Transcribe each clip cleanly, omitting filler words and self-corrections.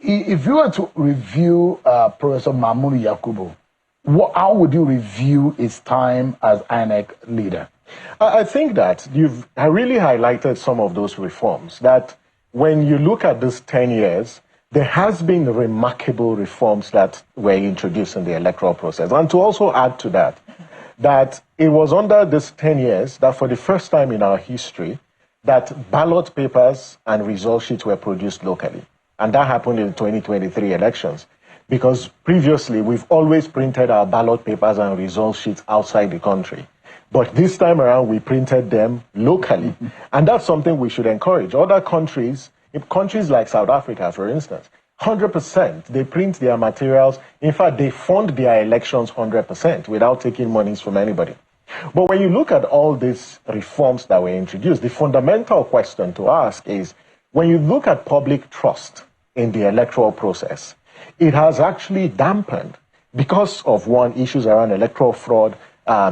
If you were to review Professor Mahmoud Yakubu, how would you review his time as INEC leader? I think that you've really highlighted some of those reforms, that when you look at these 10 years, there has been remarkable reforms that were introduced in the electoral process. And to also add to that, that it was under these 10 years that for the first time in our history, that ballot papers and result sheets were produced locally. And that happened in the 2023 elections. Because previously, we've always printed our ballot papers and result sheets outside the country. But this time around, we printed them locally. And that's something we should encourage. Other countries, countries like South Africa, for instance, 100%, they print their materials. In fact, they fund their elections 100% without taking monies from anybody. But when you look at all these reforms that were introduced, the fundamental question to ask is, when you look at public trust in the electoral process, it has actually dampened because of, one, issues around electoral fraud.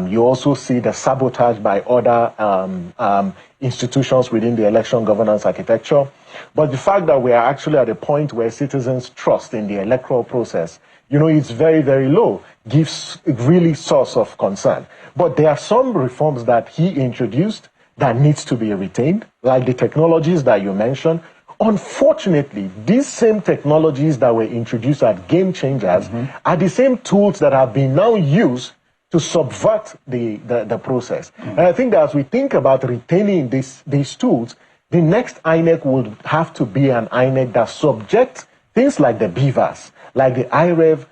You also see the sabotage by other institutions within the election governance architecture. But the fact that we are actually at a point where citizens' trust in the electoral process, it's very, very low, gives really source of concern. But there are some reforms that he introduced that needs to be retained, like the technologies that you mentioned. Unfortunately, these same technologies that were introduced as game changers are the same tools that have been now used to subvert the process. And I think that as we think about retaining these tools, the next INEC would have to be an INEC that subjects things like the BVAS, like the IREV,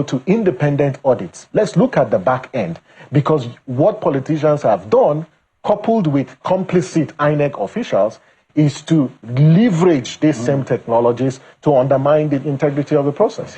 to independent audits. Let's look at the back end, because what politicians have done, coupled with complicit INEC officials, is to leverage these same technologies to undermine the integrity of the process.